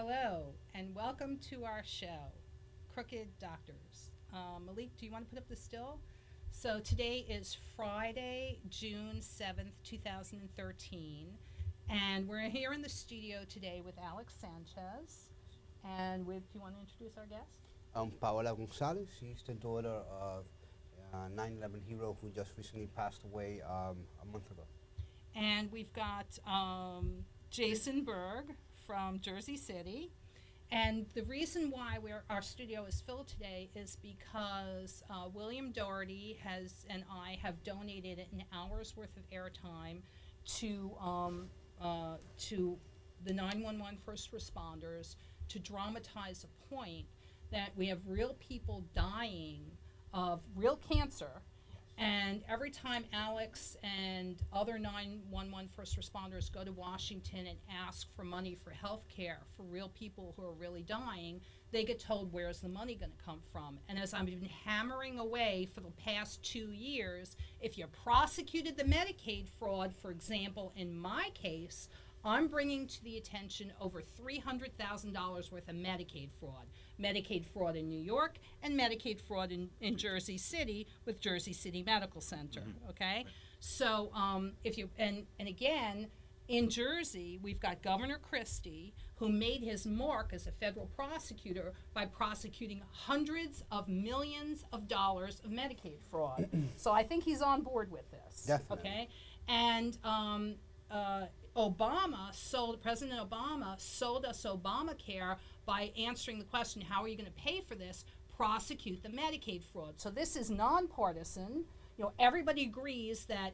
Hello, and welcome to our show, Crooked Doctors. Malik, do you want to put up the still? So today is Friday, June 7th, 2013, and we're here in the studio today with Alex Sanchez. And do you want to introduce our guest? Paola Gonzalez. She's the daughter of a 9/11 hero who just recently passed away a month ago. And we've got Jayson Burg from Jersey City. And the reason why our studio is filled today is because William Doherty and I have donated an hour's worth of airtime to the 911 first responders to dramatize a point that we have real people dying of real cancer. And every time Alex and other 911 first responders go to Washington and ask for money for health care for real people who are really dying, they get told, where's the money going to come from? And as I've been hammering away for the past 2 years, if you prosecuted the Medicaid fraud, for example, in my case, I'm bringing to the attention over $300,000 worth of Medicaid fraud. Medicaid fraud in New York and Medicaid fraud in Jersey City with Jersey City Medical Center, okay? So and again, in Jersey, we've got Governor Christie, who made his mark as a federal prosecutor by prosecuting hundreds of millions of dollars of Medicaid fraud. So I think he's on board with this, Definitely. okay? And President Obama sold us Obamacare by answering the question, how are you going to pay for this? Prosecute the Medicaid fraud. So this is nonpartisan. You know, everybody agrees that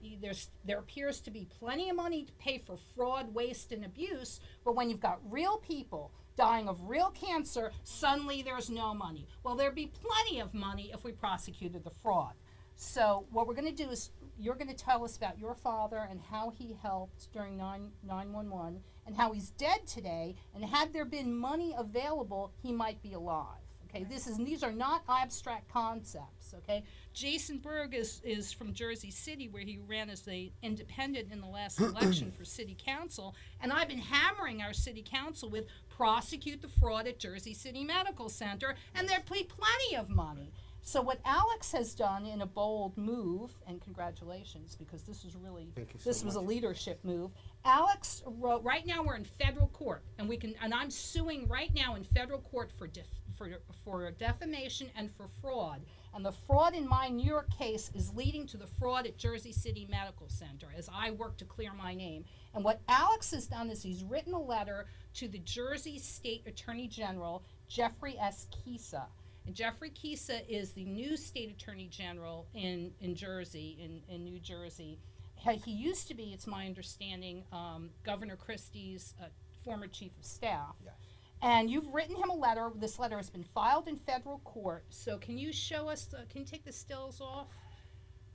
there appears to be plenty of money to pay for fraud, waste, and abuse, but when you've got real people dying of real cancer, suddenly there's no money. Well, there'd be plenty of money if we prosecuted the fraud. So what we're going to do is you're going to tell us about your father and how he helped during 9/11 and how he's dead today, and had there been money available, he might be alive. Okay, these are not abstract concepts, okay? Jayson Burg is from Jersey City, where he ran as the independent in the last election for city council, and I've been hammering our city council with prosecute the fraud at Jersey City Medical Center, and there'd be plenty of money. So what Alex has done in a bold move, and congratulations, because this was a leadership move. Alex wrote, right now we're in federal court, and I'm suing right now in federal court for defamation and for fraud. And the fraud in my New York case is leading to the fraud at Jersey City Medical Center as I work to clear my name. And what Alex has done is he's written a letter to the Jersey State Attorney General, Jeffrey S. Kisa. And Jeffrey Kisa is the new state attorney general in Jersey, in New Jersey. He used to be, it's my understanding, Governor Christie's former chief of staff. Yes. And you've written him a letter. This letter has been filed in federal court. So can you show us, can you take the stills off?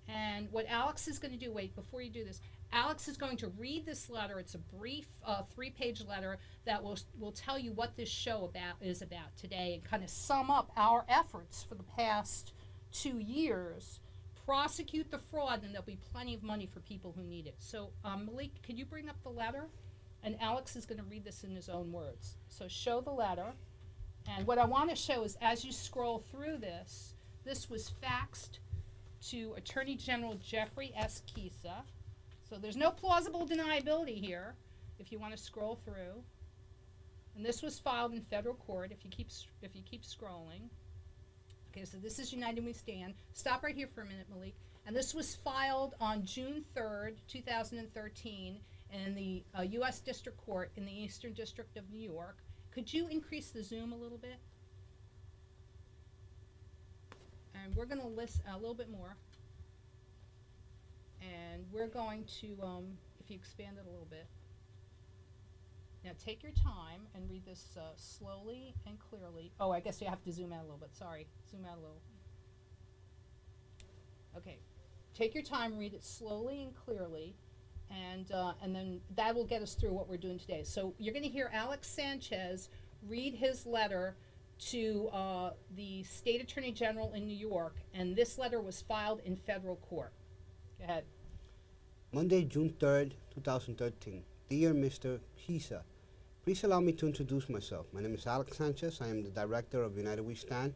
And what Alex is going to do, wait, before you do this, Alex is going to read this letter. It's a brief 3-page letter that will tell you what this show is about today and kind of sum up our efforts for the past 2 years. Prosecute the fraud, and there'll be plenty of money for people who need it. So Malik, could you bring up the letter? And Alex is going to read this in his own words. So show the letter. And what I want to show is as you scroll through this was faxed to Attorney General Jeffrey S. Kisa. So there's no plausible deniability here if you want to scroll through. And this was filed in federal court if you keep scrolling. Okay, so this is United We Stand. Stop right here for a minute, Malik. And this was filed on June 3rd, 2013 in the U.S. District Court in the Eastern District of New York. Could you increase the zoom a little bit? And we're going to list a little bit more. And we're going to, if you expand it a little bit. Now take your time and read this slowly and clearly. Oh, I guess you have to zoom out a little bit. Sorry, zoom out a little. Okay, take your time, read it slowly and clearly, and then that will get us through what we're doing today. So you're going to hear Alex Sanchez read his letter to the State Attorney General in New York, and this letter was filed in federal court. Go ahead. Monday, June 3rd, 2013. Dear Mr. Kisa, Please allow me to introduce myself. My name is Alex Sanchez. I am the director of United We Stand,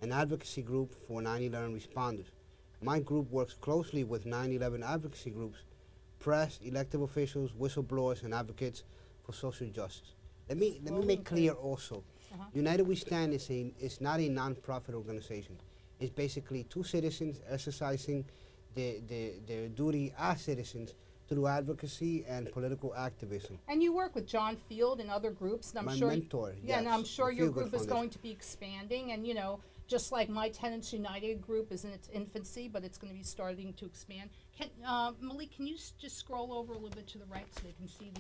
an advocacy group for 9/11 responders. My group works closely with 9/11 advocacy groups, press, elected officials, whistleblowers, and advocates for social justice. Let me make clear also, United We Stand is not a non-profit organization. It's basically two citizens exercising their duty as citizens through advocacy and political activism. And you work with John Field and other groups, and I'm My sure mentor, yeah, and yes, I'm sure the your Feel Good group is Foundation. going to be expanding. And just like my Tenants United group is in its infancy, but it's going to be starting to expand. Malik, can you just scroll over a little bit to the right so they can see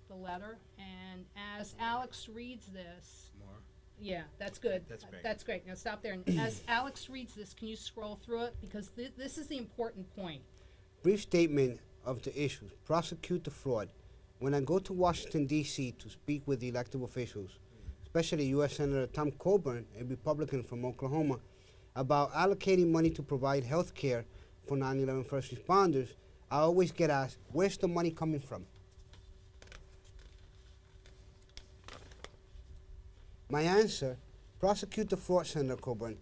the letter? And as Alex reads this, More. yeah, that's good. That's great. That's great. Now stop there. And as Alex reads this, can you scroll through it because this is the important point. Brief statement of the issues. Prosecute the fraud. When I go to Washington, D.C. to speak with the elected officials, especially U.S. Senator Tom Coburn, a Republican from Oklahoma, about allocating money to provide health care for 9/11 first responders, I always get asked, where's the money coming from? My answer, prosecute the fraud, Senator Coburn,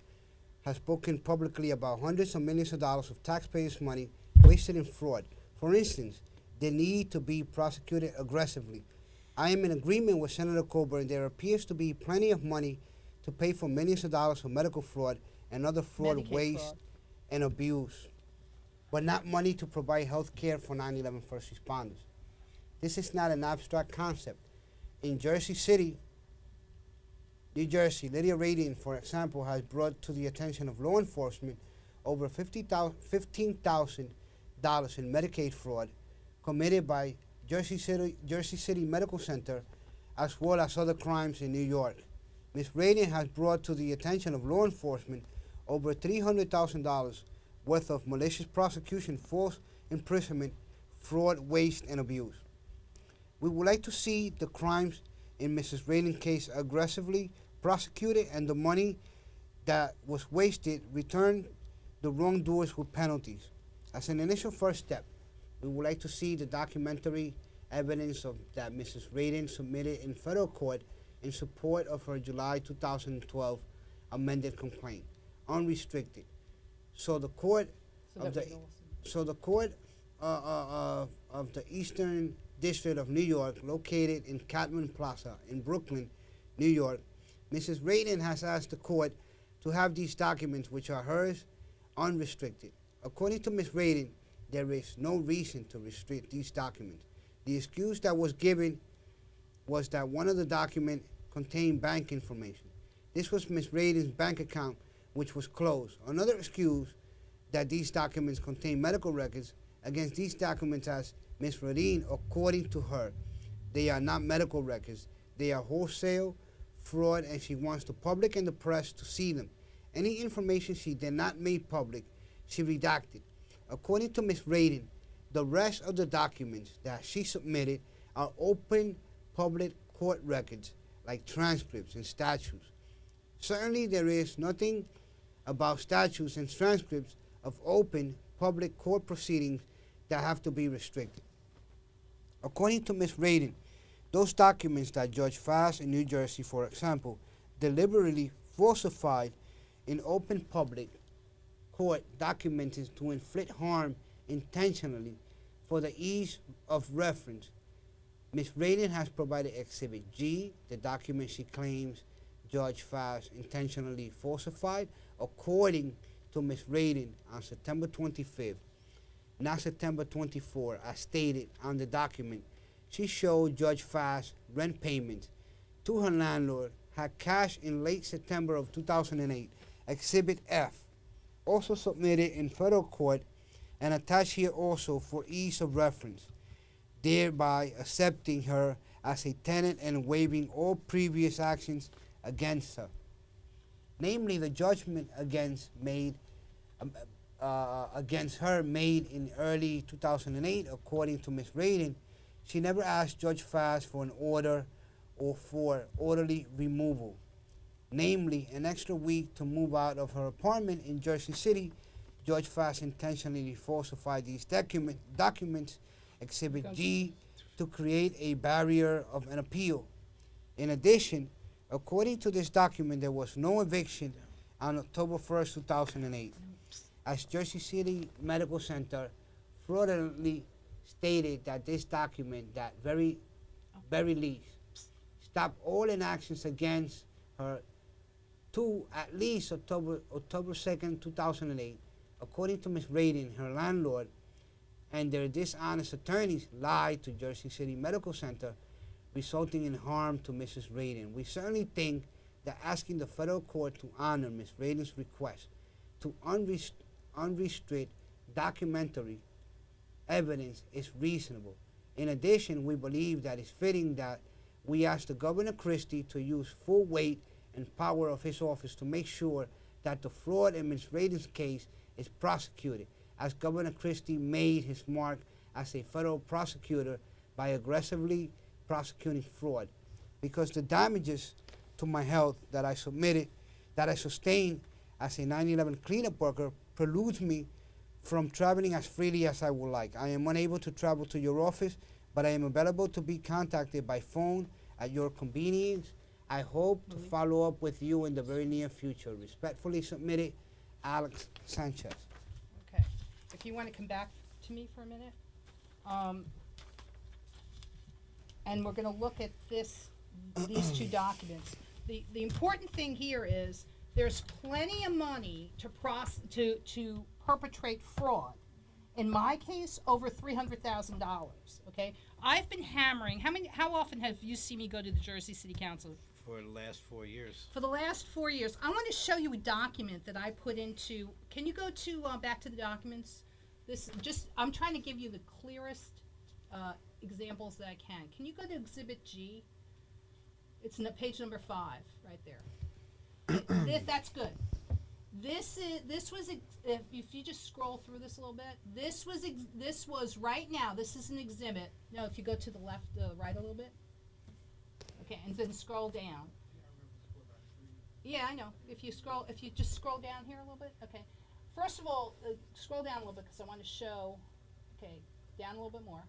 has spoken publicly about hundreds of millions of dollars of taxpayers' money wasted in fraud. For instance, they need to be prosecuted aggressively. I am in agreement with Senator Coburn. There appears to be plenty of money to pay for millions of dollars of medical fraud and other fraud, Medicaid waste, fraud. and abuse, but not money to provide health care for 9/11 first responders. This is not an abstract concept. In Jersey City, New Jersey, Lydia Radin, for example, has brought to the attention of law enforcement over $15,000 in Medicaid fraud committed by Jersey City Medical Center, as well as other crimes in New York. Ms. Radin has brought to the attention of law enforcement over $300,000 worth of malicious prosecution, false imprisonment, fraud, waste, and abuse. We would like to see the crimes in Mrs. Radin's case aggressively prosecuted and the money that was wasted returned the wrongdoers with penalties. As an initial first step, we would like to see the documentary evidence of that Mrs. Radin submitted in federal court in support of her July 2012 amended complaint, unrestricted. So the court of the Eastern District of New York, located in Catman Plaza in Brooklyn, New York, Mrs. Radin has asked the court to have these documents, which are hers, unrestricted. According to Ms. Radin, there is no reason to restrict these documents. The excuse that was given was that one of the documents contained bank information. This was Ms. Radin's bank account, which was closed. Another excuse that these documents contain medical records. Against these documents, as Ms. Radin, according to her, they are not medical records. They are wholesale fraud, and she wants the public and the press to see them. Any information she did not make public, she redacted. According to Ms. Radin, the rest of the documents that she submitted are open public court records, like transcripts and statutes. Certainly there is nothing about statutes and transcripts of open public court proceedings that have to be restricted. According to Ms. Radin, those documents that Judge Fass in New Jersey, for example, deliberately falsified in open public court documents to inflict harm intentionally for the ease of reference. Ms. Radin has provided Exhibit G, the document she claims Judge Fass intentionally falsified, according to Ms. Radin, on September 25th, not September 24th, as stated on the document. She showed Judge Fass rent payments to her landlord, had cash in late September of 2008. Exhibit F, also submitted in federal court and attached here also for ease of reference, thereby accepting her as a tenant and waiving all previous actions against her. Namely, the judgment against her made in early 2008, according to Ms. Radin. She never asked Judge Fass for an order or for orderly removal, namely an extra week to move out of her apartment in Jersey City. Judge Fass intentionally falsified these documents, Exhibit G, to create a barrier of an appeal. In addition, according to this document, there was no eviction on October 1st, 2008, as Jersey City Medical Center fraudulently stated that this document, that very least, stopped all inactions against her to at least October 2nd, 2008. According to Ms. Radin, her landlord and their dishonest attorneys lied to Jersey City Medical Center, resulting in harm to Mrs. Radin. We certainly think that asking the federal court to honor Ms. Radin's request to unrestricted documentary evidence is reasonable. In addition, we believe that it's fitting that we ask the Governor Christie to use full weight and power of his office to make sure that the fraud in Ms. Radin's case is prosecuted, as Governor Christie made his mark as a federal prosecutor by aggressively prosecuting fraud. Because the damages to my health that I sustained as a 9/11 cleanup worker precludes me from traveling as freely as I would like. I am unable to travel to your office, but I am available to be contacted by phone at your convenience. I hope to follow up with you in the very near future. Respectfully submitted, Alex Sanchez. Okay. If you want to come back to me for a minute. And we're going to look at these two documents. The important thing here is there's plenty of money to perpetrate fraud. In my case, over $300,000. Okay, I've been hammering. How often have you seen me go to the Jersey City Council? For the last 4 years. For the last 4 years. I want to show you a document that I put into. Can you go to back to the documents? I'm trying to give you the clearest examples that I can. Can you go to Exhibit G? It's page number 5, right there. That's good. This was if you just scroll through this a little bit. This was right now. This is an exhibit. No, if you go to the left, right a little bit. Okay, and then scroll down. Yeah, I know. If you just scroll down here a little bit. Okay. First of all, scroll down a little bit because I want to show. Okay, down a little bit more.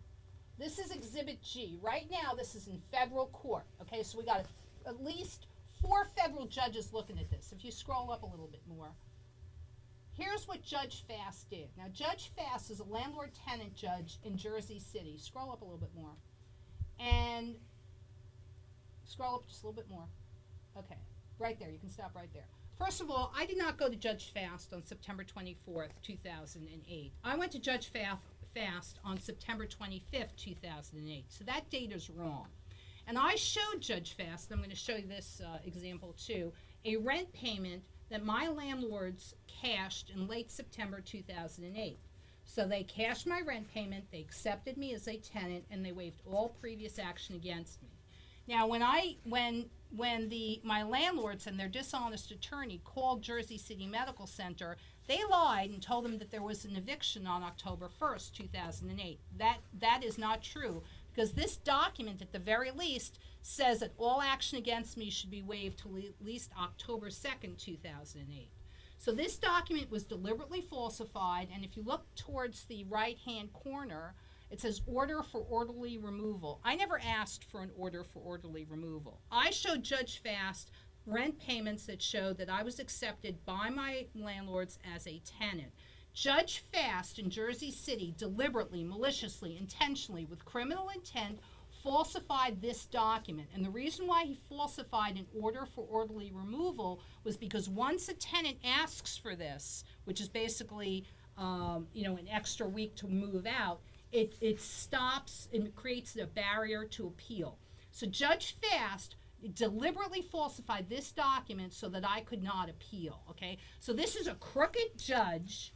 This is Exhibit G. Right now, this is in federal court. Okay, so we got at least 4 federal judges looking at this. If you scroll up a little bit more, here's what Judge Fast did. Now, Judge Fast is a landlord-tenant judge in Jersey City. Scroll up a little bit more, and scroll up just a little bit more. Okay, right there. You can stop right there. First of all, I did not go to Judge Fast on September 24th, 2008. I went to Judge Fast on September 25th, 2008. So that date is wrong. And I showed Judge Fast, and I'm going to show you this example too, a rent payment that my landlords cashed in late September 2008. So they cashed my rent payment, they accepted me as a tenant, and they waived all previous action against me. Now, when my landlords and their dishonest attorney called Jersey City Medical Center, they lied and told them that there was an eviction on October 1st, 2008. That is not true, because this document, at the very least, says that all action against me should be waived till at least October 2nd, 2008. So this document was deliberately falsified, and if you look towards the right-hand corner, it says order for orderly removal. I never asked for an order for orderly removal. I showed Judge Fast rent payments that showed that I was accepted by my landlords as a tenant. Judge Fast in Jersey City deliberately, maliciously, intentionally, with criminal intent, falsified this document. And the reason why he falsified an order for orderly removal was because once a tenant asks for this, which is basically an extra week to move out, it stops and creates a barrier to appeal. So Judge Fast deliberately falsified this document so that I could not appeal, okay? So this is a crooked judge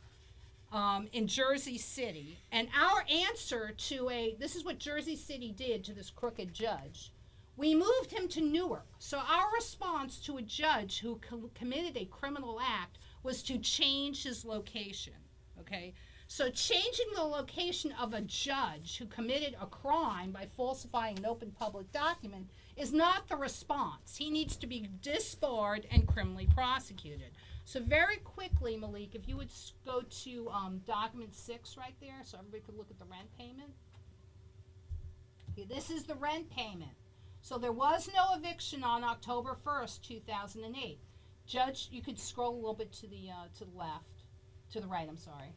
in Jersey City, and our answer to this is what Jersey City did to this crooked judge. We moved him to Newark. So our response to a judge who committed a criminal act was to change his location, okay? So changing the location of a judge who committed a crime by falsifying an open public document is not the response. He needs to be disbarred and criminally prosecuted. So very quickly, Malik, if you would go to document 6 right there so everybody could look at the rent payment. Okay, this is the rent payment. So there was no eviction on October 1st, 2008. Judge, you could scroll a little bit to the left, to the right, I'm sorry.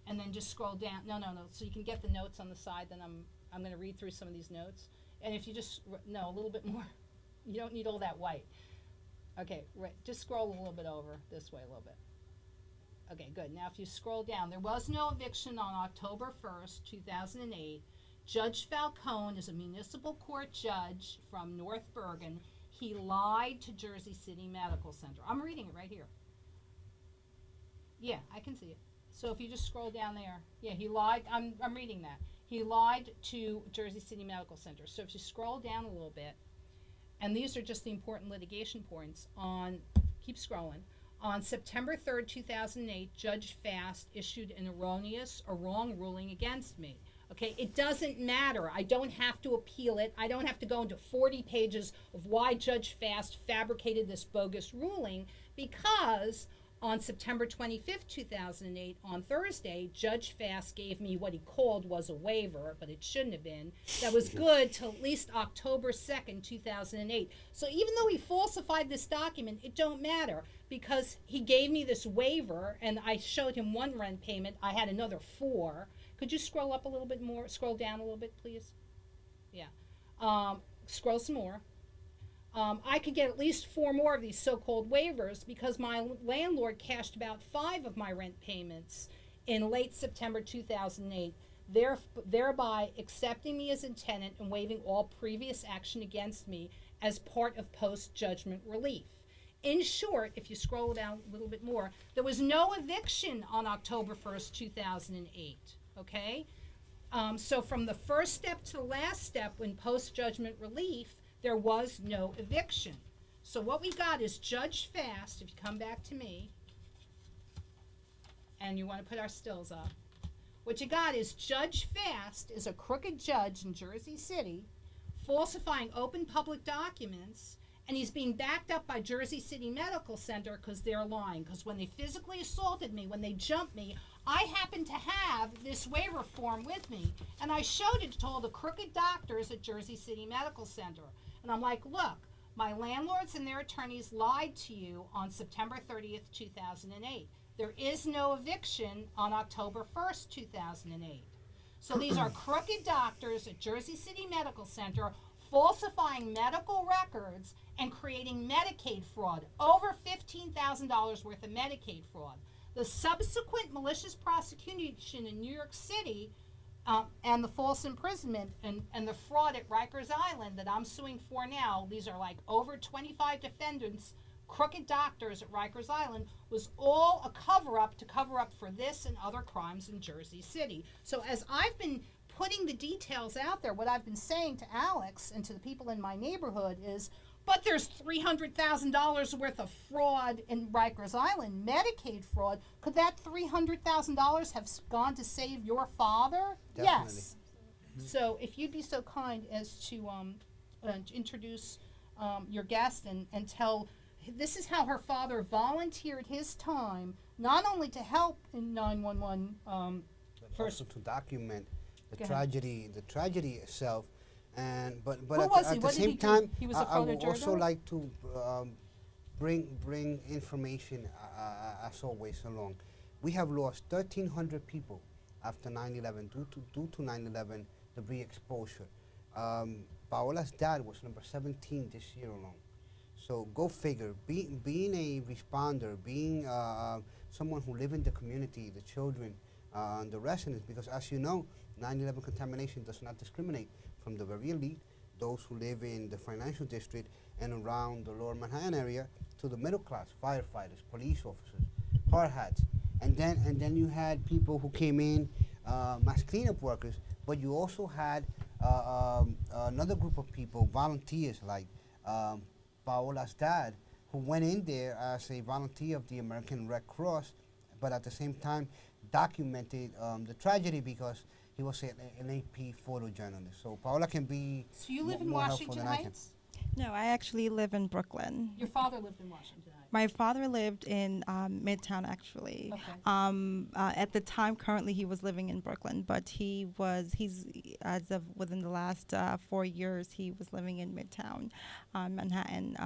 And then just scroll down. No, so you can get the notes on the side. Then I'm going to read through some of these notes. And if you just, no, a little bit more. You don't need all that white. Okay, right, just scroll a little bit over this way a little bit. Okay, good. Now if you scroll down, there was no eviction on October 1st, 2008. Judge Falcone is a municipal court judge from North Bergen. He lied to Jersey City Medical Center. I'm reading it right here. Yeah, I can see it. So if you just scroll down there, yeah, he lied. I'm reading that. He lied to Jersey City Medical Center. So if you scroll down a little bit, and these are just the important litigation points keep scrolling. On September 3rd, 2008, Judge Fast issued an erroneous or wrong ruling against me. Okay, it doesn't matter. I don't have to appeal it. I don't have to go into 40 pages of why Judge Fast fabricated this bogus ruling, because on September 25th, 2008, on Thursday, Judge Fast gave me what he called was a waiver, but it shouldn't have been, that was good till at least October 2nd, 2008. So even though he falsified this document, it don't matter, because he gave me this waiver, and I showed him one rent payment. I had another 4. Could you scroll up a little bit more? Scroll down a little bit, please. Yeah. Scroll some more. I could get at least 4 more of these so-called waivers, because my landlord cashed about 5 of my rent payments in late September 2008, thereby accepting me as a tenant and waiving all previous action against me as part of post-judgment relief. In short, if you scroll down a little bit more, there was no eviction on October 1st, 2008, okay? So from the first step to the last step in post-judgment relief, there was no eviction. So what we got is Judge Fast, if you come back to me, and you want to put our stills up, what you got is Judge Fast is a crooked judge in Jersey City, falsifying open public documents, and he's being backed up by Jersey City Medical Center because they're lying. Because when they physically assaulted me, when they jumped me, I happened to have this waiver form with me, and I showed it to all the crooked doctors at Jersey City Medical Center. And I'm like, look, my landlords and their attorneys lied to you on September 30th, 2008. There is no eviction on October 1st, 2008. So these are crooked doctors at Jersey City Medical Center falsifying medical records and creating Medicaid fraud, over $15,000 worth of Medicaid fraud. The subsequent malicious prosecution in New York City and the false imprisonment and the fraud at Rikers Island that I'm suing for now, these are like over 25 defendants, crooked doctors at Rikers Island, was all a cover-up to cover up for this and other crimes in Jersey City. So as I've been putting the details out there, what I've been saying to Alex and to the people in my neighborhood is, but there's $300,000 worth of fraud in Rikers Island, Medicaid fraud. Could that $300,000 have gone to save your father? Definitely. Yes. So if you'd be so kind as to introduce your guest and tell, this is how her father volunteered his time, not only to help in 911 But also to document the tragedy itself. And but Who at, was the, he? at What the did he same do? time, He was a I would also photojournalist? like to bring information as always along. We have lost 1,300 people after 9/11 due to 9/11 debris exposure. Paola's dad was number 17 this year alone. So go figure. Being a responder, being someone who live in the community, the children, and the residents, because as you know, 9/11 contamination does not discriminate from the very elite, those who live in the financial district and around the lower Manhattan area, to the middle class, firefighters, police officers, hard hats. And then you had people who came in, mass cleanup workers, but you also had another group of people, volunteers like Paola's dad, who went in there as a volunteer of the American Red Cross, but at the same time documented the tragedy because he was an AP photojournalist. So Paola can be So you live in more helpful Washington than I can. Heights? No, I actually live in Brooklyn. Your father lived in Washington Heights. My father lived in Midtown, actually. Okay. At the time, currently, he was living in Brooklyn, but he's as of within the last 4 years, he was living in Midtown, Manhattan.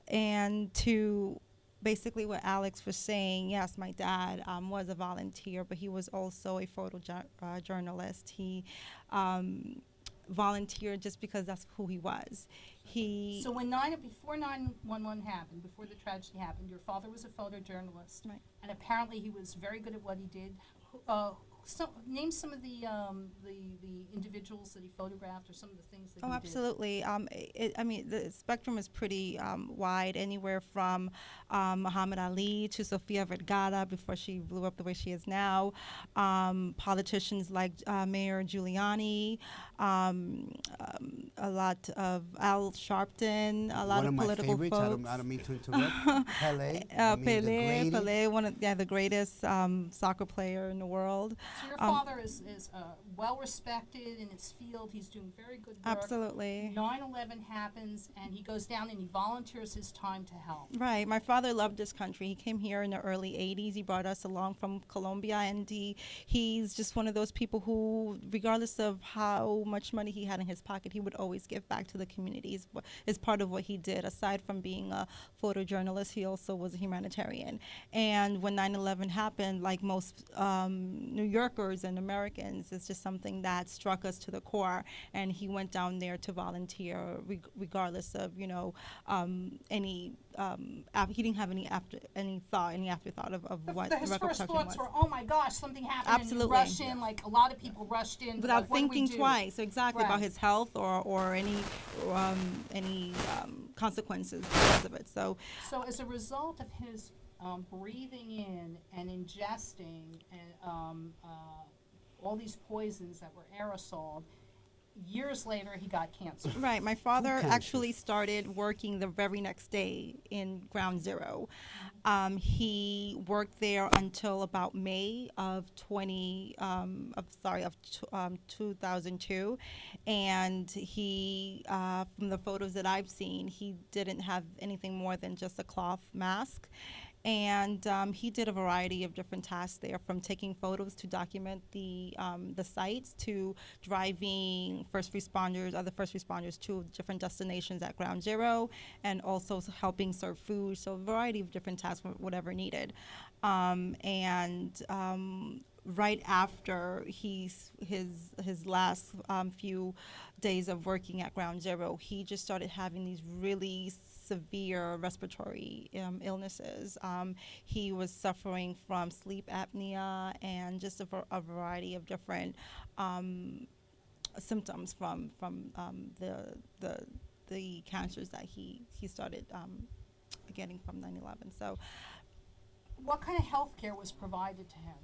And to basically what Alex was saying, yes, my dad was a volunteer, but he was also a photojournalist. He volunteered just because that's who he was. So before 9/11 happened, before the tragedy happened, your father was a photojournalist, Right. and apparently he was very good at what he did. Name some of the individuals that he photographed, or some of the things that Oh, he absolutely. I mean, the spectrum is pretty wide, anywhere from Muhammad Ali to Sofia Vergara before she blew up the way she is now. Politicians like Mayor Giuliani, a lot of Al Sharpton, a lot One of my political favorites, folks. I don't mean to interrupt. Pele. I mean, the Pelé, the greatest soccer player in the world. did. So your father is well respected in his field. He's doing very good work. Absolutely. 9/11 happens, and he goes down and he volunteers his time to help. Right. My father loved this country. He came here in the early 80s. He brought us along from Colombia, and he's just one of those people who, regardless of how much money he had in his pocket, he would always give back to the communities. Is part of what he did. Aside from being a photojournalist, he also was a humanitarian. And when 9/11 happened, like most New Yorkers and Americans, it's just something that struck us to the core. And he went down there to volunteer, regardless of any. He didn't have any afterthought of what the His record first production thoughts was. were, "Oh my gosh, something happened!" Absolutely. And you rush in, like a lot of people rushed in Without like, what do we thinking do? twice, exactly, about Right. his health or any consequences because of it. So So as a result of his breathing in and ingesting and all these poisons that were aerosoled, years later he got cancer. right, my father cancers. actually started working the very next day in Ground Zero. He worked there until about May of 2002, and he, from the photos that I've seen, he didn't have anything more than just a cloth mask. And he did a variety of different tasks there, from taking photos to document the sites, to driving other first responders to different destinations at Ground Zero, and also helping serve food. So a variety of different tasks, whatever needed. Right after his last few days of working at Ground Zero, he just started having these really severe respiratory illnesses. He was suffering from sleep apnea and just a variety of different symptoms from the cancers that he started getting from 9/11. So, What kind of health care was provided to him?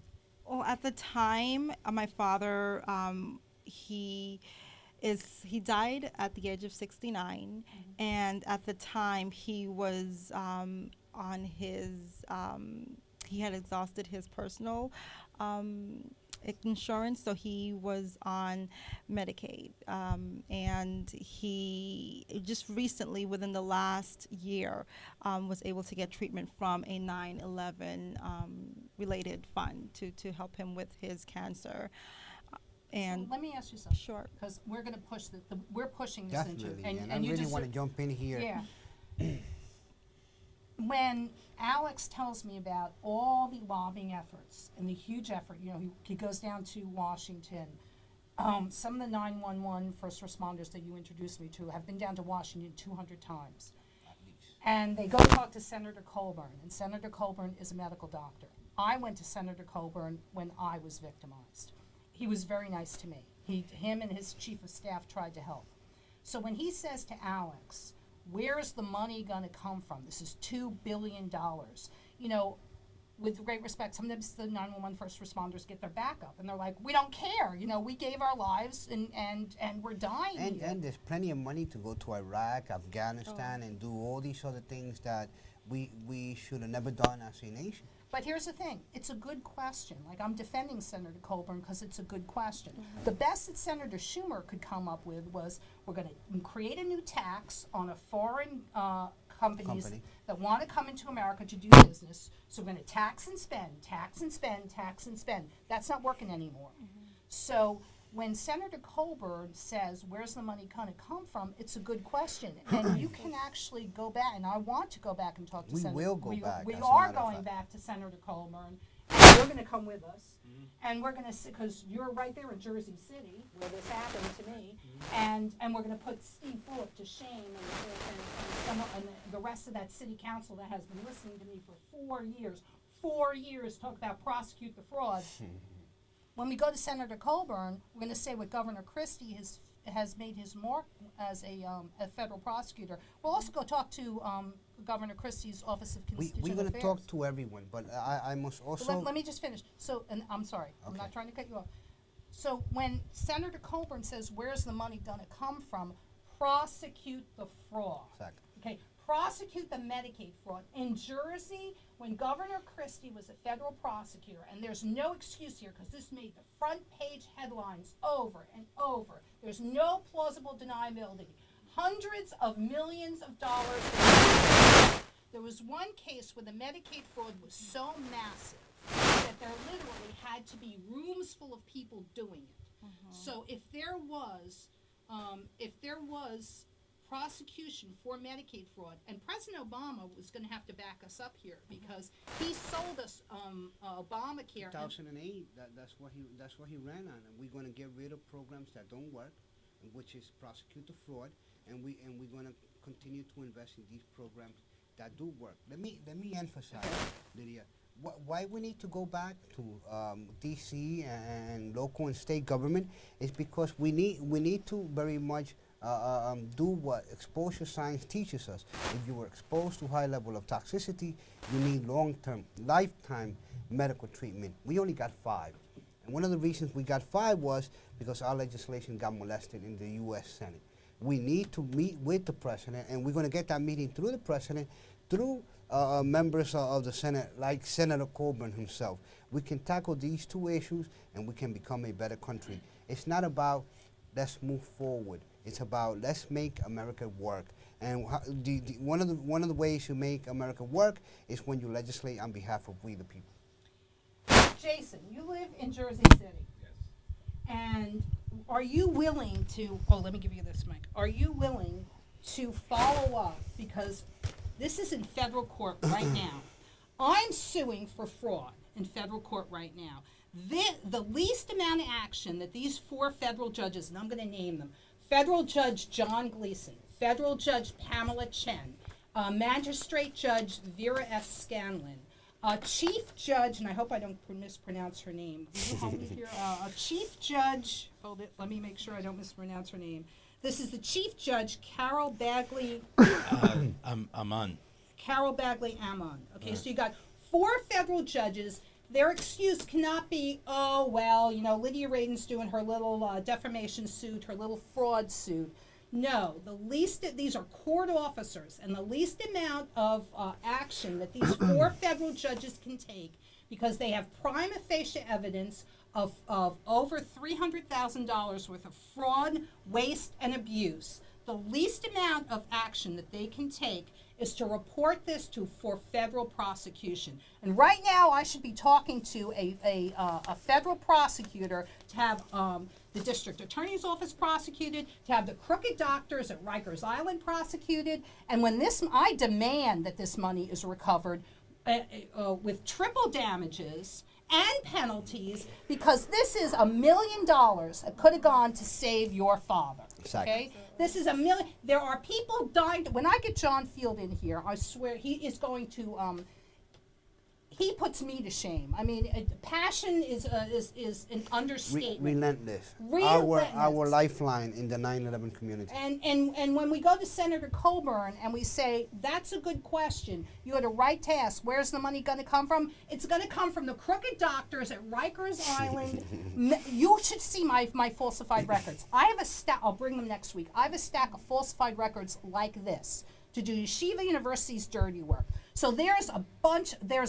well, at the time, my father, he died at the age of 69, and at the time he was on his he had exhausted his personal insurance, so he was on Medicaid, and he just recently, within the last year, was able to get treatment from a 9/11 related fund to help him with his cancer. And So let me ask you something. sure. Because we're going to push we're pushing this Definitely. into, And I you really just want to jump in here. Yeah. When Alex tells me about all the lobbying efforts and the huge effort, he goes down to Washington. Some of the 911 first responders that you introduced me to have been down to Washington 200 times. And they go talk to Senator Colburn, and Senator Colburn is a medical doctor. I went to Senator Colburn when I was victimized. He was very nice to me. Him and his chief of staff tried to help. So when he says to Alex, where is the money going to come from? This is $2 billion. With great respect, sometimes the 911 first responders get their backup, and they're like, we don't care. We gave our lives, and we're dying here. And there's plenty of money to go to Iraq, Afghanistan, and do all these other things that we should have never done as a nation. But here's the thing, it's a good question. Like, I'm defending Senator Coburn because it's a good question. The best that Senator Schumer could come up with was, we're gonna create a new tax on a foreign, companies Company. that wanna come into America to do business. So we're gonna tax and spend, tax and spend, tax and spend. That's not working anymore. So when Senator Coburn says, where's the money gonna come from, it's a good question. And you can actually go back, and I want to go back and talk to We Senator. will go back, We as a are matter of going fact. back to Senator Coburn, and you're gonna come with us. And we're gonna, because you're right there in Jersey City, where this happened to me, and we're gonna put Steve Bullock to shame, and the rest of that city council that has been listening to me for 4 years, talk about prosecute the fraud. When we go to Senator Coburn, we're going to say what Governor Christie has made his mark as a federal prosecutor. We'll also go talk to Governor Christie's Office of Constitutional We're Affairs. going to talk to everyone, but I must But also. let me just finish. So, and I'm sorry, I'm Okay. not trying to cut you off. So when Senator Coburn says, where's the money going to come from, prosecute the fraud. Exactly. Okay, prosecute the Medicaid fraud. In Jersey, when Governor Christie was a federal prosecutor, and there's no excuse here because this made the front page headlines over and over. There's no plausible deniability. Hundreds of millions of dollars. There was one case where the Medicaid fraud was so massive that there literally had to be rooms full of people doing it. So if there was prosecution for Medicaid fraud, and President Obama was going to have to back us up here because he sold us Obamacare. and- 2008. That's what he ran on, and we're going to get rid of programs that don't work, which is prosecute the fraud, and we're going to continue to invest in these programs that do work. Let me emphasize, Lydia, why we need to go back to D.C. and local and state government is because we need to very much do what exposure science teaches us. If you were exposed to high level of toxicity, you need long-term, lifetime medical treatment. We only got 5. And one of the reasons we got 5 was because our legislation got molested in the U.S. Senate. We need to meet with the president, and we're going to get that meeting through the president, through members of the Senate, like Senator Coburn himself. We can tackle these 2 issues, and we can become a better country. It's not about let's move forward. It's about let's make America work. And one of the ways you make America work is when you legislate on behalf of we the people. Jason, you live in Jersey City. Yes. And are you willing to, let me give you this mic. Are you willing to follow up? Because this is in federal court right now. I'm suing for fraud in federal court right now. The least amount of action that these 4 federal judges, and I'm going to name them, Federal Judge John Gleason, Federal Judge Pamela Chen, Magistrate Judge Vera F. Scanlon, Chief Judge, and I hope I don't mispronounce her name. Will you help me here? Chief Judge, hold it, let me make sure I don't mispronounce her name. This is the Chief Judge, Carol Bagley. Amon. Carol Bagley Amon. Okay, so you got 4 federal judges. Their excuse cannot be, Lydia Radin's doing her little defamation suit, her little fraud suit. No, these are court officers, and the least amount of action that these 4 federal judges can take, because they have prima facie evidence of over $300,000 worth of fraud, waste, and abuse. The least amount of action that they can take is to report this for federal prosecution. And right now, I should be talking to a federal prosecutor to have the district attorney's office prosecuted, to have the crooked doctors at Rikers Island prosecuted, and I demand that this money is recovered with triple damages and penalties, because this is $1 million that could have gone to save your father. Exactly. Okay? This is $1 million. There are people dying. When I get John Field in here, I swear he is going to. He puts me to shame. I mean, passion is an understatement. Relentless. Relentless. Our lifeline in the 9/11 community. And when we go to Senator Coburn and we say, that's a good question, you had a right to ask, where's the money going to come from? It's going to come from the crooked doctors at Rikers Island. You should see my falsified records. I have a stack, I'll bring them next week. I have a stack of falsified records like this to do Yeshiva University's dirty work. So there's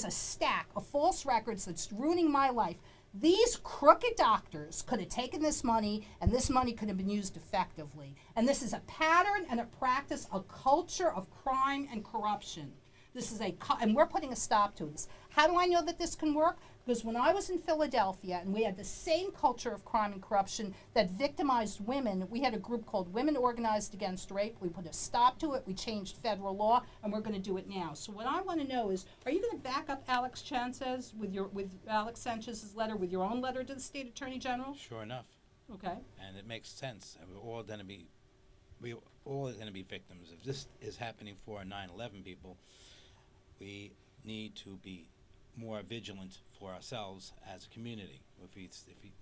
a stack of false records that's ruining my life. These crooked doctors could have taken this money, and this money could have been used effectively. And this is a pattern and a practice, a culture of crime and corruption. This is and we're putting a stop to this. How do I know that this can work? Because when I was in Philadelphia and we had the same culture of crime and corruption that victimized women, we had a group called Women Organized Against Rape. We put a stop to it. We changed federal law, and we're going to do it now. So what I want to know is, are you going to back up Alex Sanchez with Alex Sanchez's letter, with your own letter to the State Attorney General? Sure enough. Okay. And it makes sense. And we're all going to be victims. If this is happening for 9/11 people, we need to be more vigilant for ourselves as a community.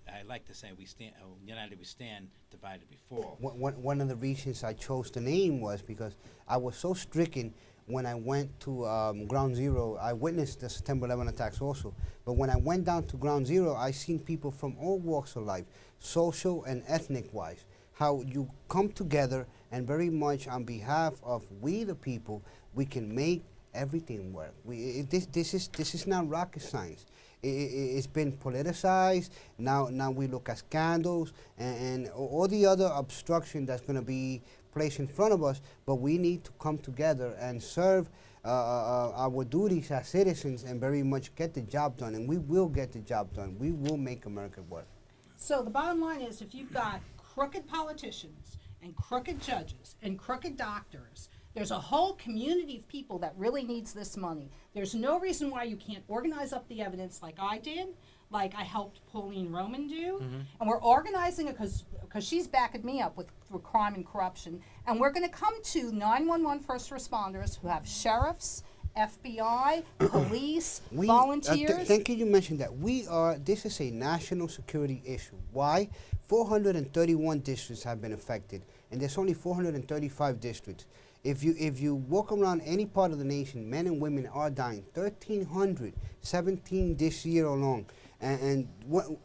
I like to say we stand united, we stand, divided we fall. One of the reasons I chose the name was because I was so stricken when I went to Ground Zero. I witnessed the September 11 attacks also, but when I went down to Ground Zero, I seen people from all walks of life, social and ethnic wise, how you come together and very much on behalf of we the people, we can make everything work. This is not rocket science. It's been politicized. Now we look at scandals and all the other obstruction that's going to be placed in front of us. But we need to come together and serve our duties as citizens and very much get the job done. And we will get the job done. We will make America work. So the bottom line is, if you've got crooked politicians and crooked judges and crooked doctors, there's a whole community of people that really needs this money. There's no reason why you can't organize up the evidence like I did, like I helped Pauline Roman do. And we're organizing it because she's backing me up with crime and corruption. And we're going to come to 911 first responders who have sheriffs, FBI, police, volunteers. Thank you mentioned that. This is a national security issue. Why? 431 districts have been affected, and there's only 435 districts. If you walk around any part of the nation, men and women are dying. 1,317 this year alone. And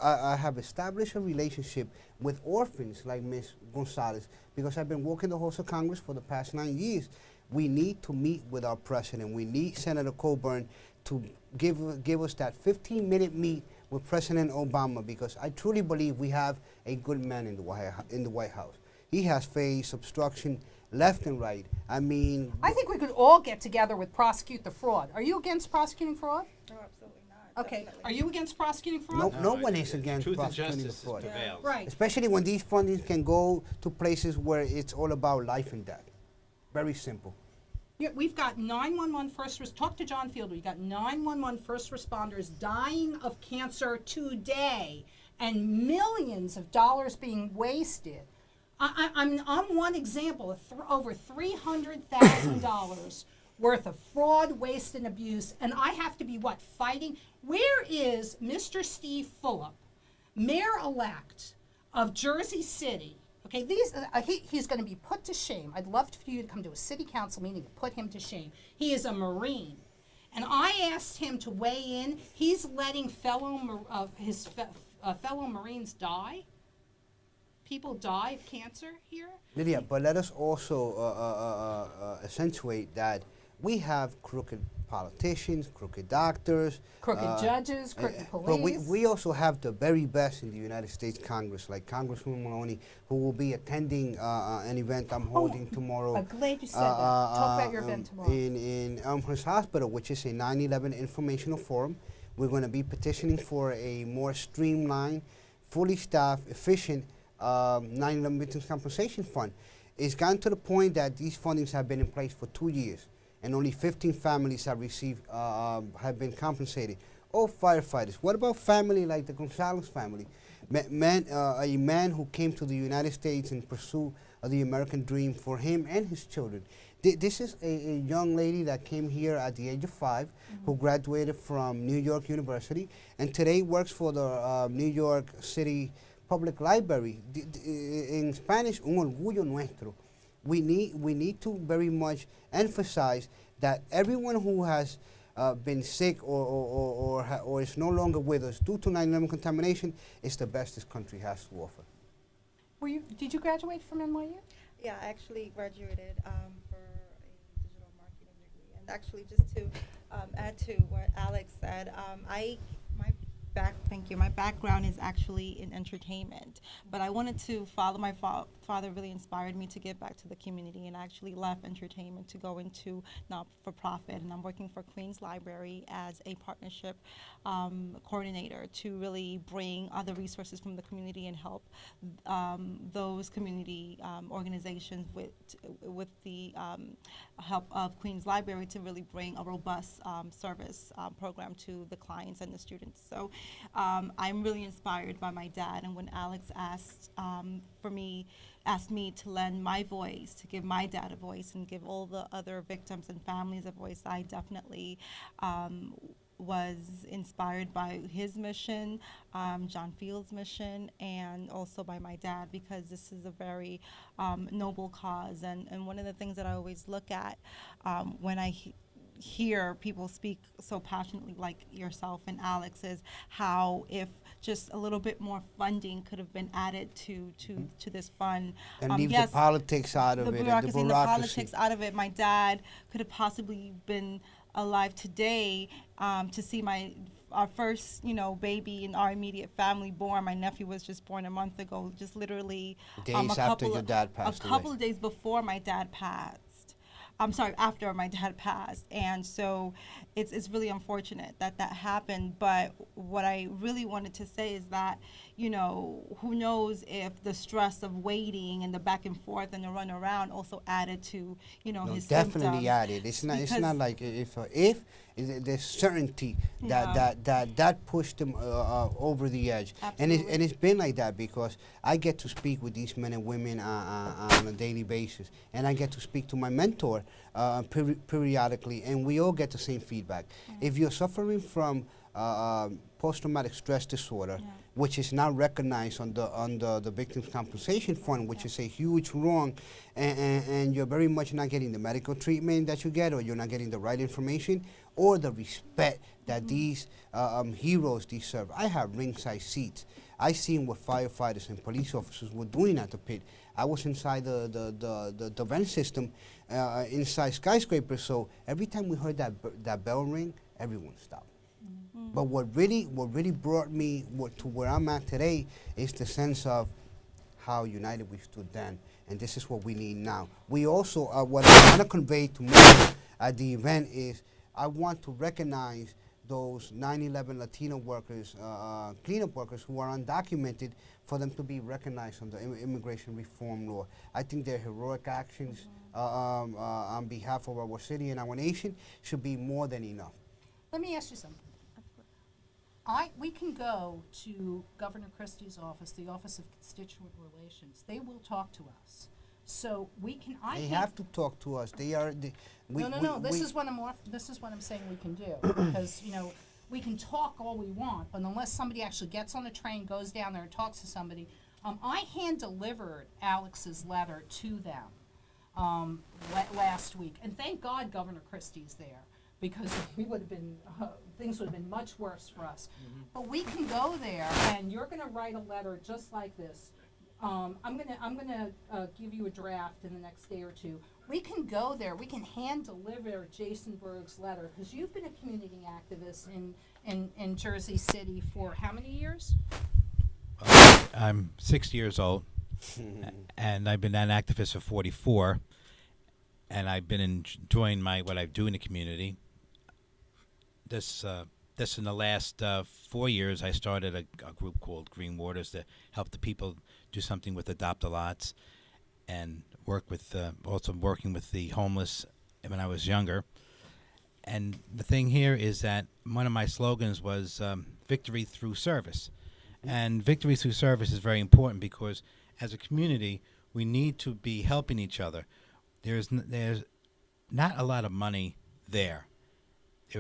I have established a relationship with orphans like Ms. Gonzalez because I've been working the halls of Congress for the past 9 years. We need to meet with our president. We need Senator Coburn to give us that 15-minute meet with President Obama, because I truly believe we have a good man in the White House. He has faced obstruction left and right. I mean, I think we could all get together with prosecute the fraud. Are you against prosecuting fraud? No, absolutely not. Okay. Definitely. Are you against prosecuting fraud? no one is against Truth and prosecuting the justice fraud. prevails. Right. Especially when these fundings can go to places where it's all about life and death. Very simple. Yeah, we've got 911 talk to John Field. We've got 911 first responders dying of cancer today and millions of dollars being wasted. I'm one example of over $300,000 worth of fraud, waste, and abuse, and I have to be fighting? Where is Mr. Steve Fulop, mayor-elect of Jersey City? Okay, he's going to be put to shame. I'd love for you to come to a city council meeting to put him to shame. He is a Marine, and I asked him to weigh in. He's letting his fellow Marines die. People die of cancer here. Lydia, but let us also accentuate that we have crooked politicians, crooked doctors, crooked judges, crooked police. But we also have the very best in the United States Congress, like Congresswoman Maloney, who will be attending an event I'm holding tomorrow. I'm glad you said that. Talk about your event tomorrow. In Elmhurst Hospital, which is a 9/11 informational forum. We're going to be petitioning for a more streamlined, fully staffed, efficient 9/11 Victims Compensation Fund. It's gotten to the point that these fundings have been in place for 2 years, and only 15 families have have been compensated. All firefighters. What about family like the Gonzalez family? A man who came to the United States in pursuit of the American dream for him and his children. This is a young lady that came here at the age of 5, who graduated from New York University, and today works for the New York City Public Library. In Spanish, un orgullo nuestro. We need to very much emphasize that everyone who has been sick or is no longer with us due to 9/11 contamination is the best this country has to offer. Did you graduate from NYU? Yeah, I actually graduated for a digital marketing degree. And actually, just to add to what Alex said. My background is actually in entertainment, but I wanted to follow my father. Really inspired me to give back to the community, and I actually left entertainment to go into not-for-profit. And I'm working for Queens Library as a partnership coordinator to really bring other resources from the community and help those community organizations with the help of Queens Library to really bring a robust service program to the clients and the students. So I'm really inspired by my dad, and when Alex asked me to lend my voice, to give my dad a voice and give all the other victims and families a voice, I definitely was inspired by his mission, John Field's mission, and also by my dad, because this is a very noble cause. And one of the things that I always look at when I hear people speak so passionately like yourself and Alex is how if just a little bit more funding could have been added to this fund. And leave the politics out of the it, and the bureaucracy and the bureaucracy. politics out of it. My dad could have possibly been alive today to see our first, baby in our immediate family born. My nephew was just born a month ago, just literally Days after your dad passed a couple away. of days before my dad passed. I'm sorry, after my dad passed. And so it's really unfortunate that happened. But what I really wanted to say is that, who knows if the stress of waiting and the back and forth and the run around also added to, his definitely symptoms. added. It's not like if there's certainty that pushed him over the edge. Absolutely. And it's been like that because I get to speak with these men and women on a daily basis, and I get to speak to my mentor periodically, and we all get the same feedback. If you're suffering from post-traumatic stress disorder, which is now recognized under the Victims' Compensation Fund, which is a huge wrong, and you're very much not getting the medical treatment that you get, or you're not getting the right information, or the respect that these heroes deserve. I have ringside seats. I seen what firefighters and police officers were doing at the pit. I was inside the vent system, inside skyscrapers, so every time we heard that bell ring, everyone stopped. But what really brought me to where I'm at today is the sense of how united we stood then, and this is what we need now. We also, what I want to convey tomorrow at the event is I want to recognize those 9/11 Latino workers, cleanup workers who are undocumented, for them to be recognized under immigration reform law. I think their heroic actions on behalf of our city and our nation should be more than enough. Let me ask you something. We can go to Governor Christie's office, the Office of Constituent Relations. They will talk to us. So we can. They have to talk to us. They are. No. This is what I'm saying we can do, because we can talk all we want, but unless somebody actually gets on the train, goes down there, and talks to somebody. I hand delivered Alex's letter to them last week, and thank God Governor Christie's there, because we would have been things would have been much worse for us. But we can go there, and you're going to write a letter just like this. I'm gonna give you a draft in the next day or two. We can go there. We can hand deliver Jayson Burg's letter, because you've been a community activist in Jersey City for how many years? I'm 60 years old, and I've been an activist for 44, and I've been enjoying what I do in the community. This in the last 4 years, I started a group called Green Waters to help the people do something with adopt-a-lots, and also working with the homeless when I was younger. And the thing here is that one of my slogans was victory through service. And victory through service is very important, because as a community, we need to be helping each other. There's not a lot of money there,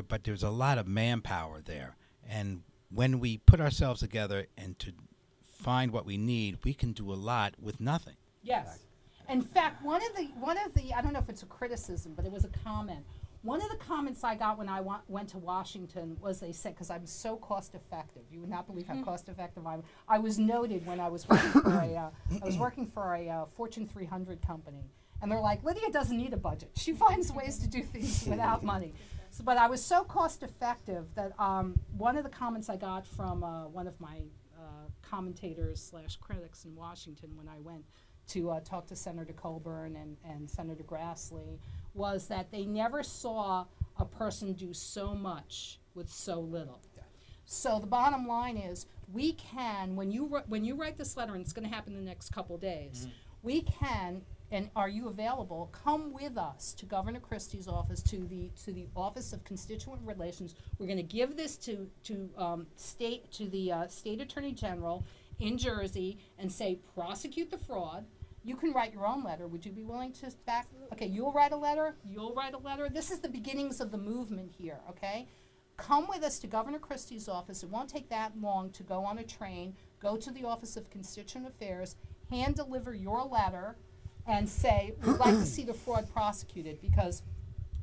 but there's a lot of manpower there. And when we put ourselves together and to find what we need, we can do a lot with nothing. Yes. In fact, one of the I don't know if it's a criticism, but it was a comment. One of the comments I got when I went to Washington was, they said, because I'm so cost effective, you would not believe how cost effective I was noted when I was working for a Fortune 300 company, And they're like, Lydia doesn't need a budget. She finds ways to do things without money. So, but I was so cost effective that one of the comments I got from one of my commentators / critics in Washington when I went to talk to Senator Coburn and Senator Grassley was that they never saw a person do so much with so little. Yeah. So the bottom line is, we can, when you write this letter, and it's going to happen in the next couple days, we can, and are you available, come with us to Governor Christie's office, to the Office of Constituent Relations. We're going to give this to the State Attorney General in Jersey and say, prosecute the fraud. You can write your own letter. Would you be willing to back? Okay, you'll write a letter. You'll write a letter. This is the beginnings of the movement here, okay? Come with us to Governor Christie's office. It won't take that long to go on a train, go to the Office of Constituent Affairs, hand deliver your letter, and say, we'd like to see the fraud prosecuted, because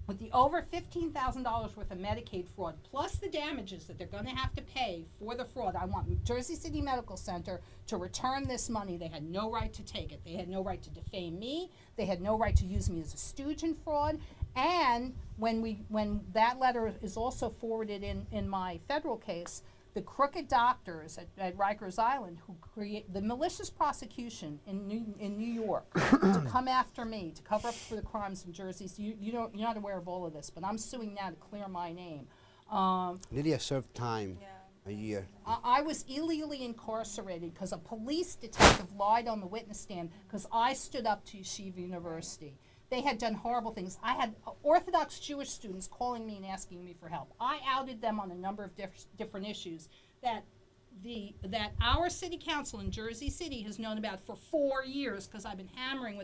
with the over $15,000 worth of Medicaid fraud, plus the damages that they're going to have to pay for the fraud, I want Jersey City Medical Center to return this money. They had no right to take it. They had no right to defame me. They had no right to use me as a stooge in fraud. And when that letter is also forwarded in my federal case, the crooked doctors at Rikers Island who create the malicious prosecution in New York to come after me, to cover up for the crimes in Jersey. So you're not aware of all of this, but I'm suing now to clear my name. Lydia served time, a year. I was illegally incarcerated because a police detective lied on the witness stand because I stood up to Yeshiva University. They had done horrible things. I had Orthodox Jewish students calling me and asking me for help. I outed them on a number of different issues that our city council in Jersey City has known about for 4 years, because I've been hammering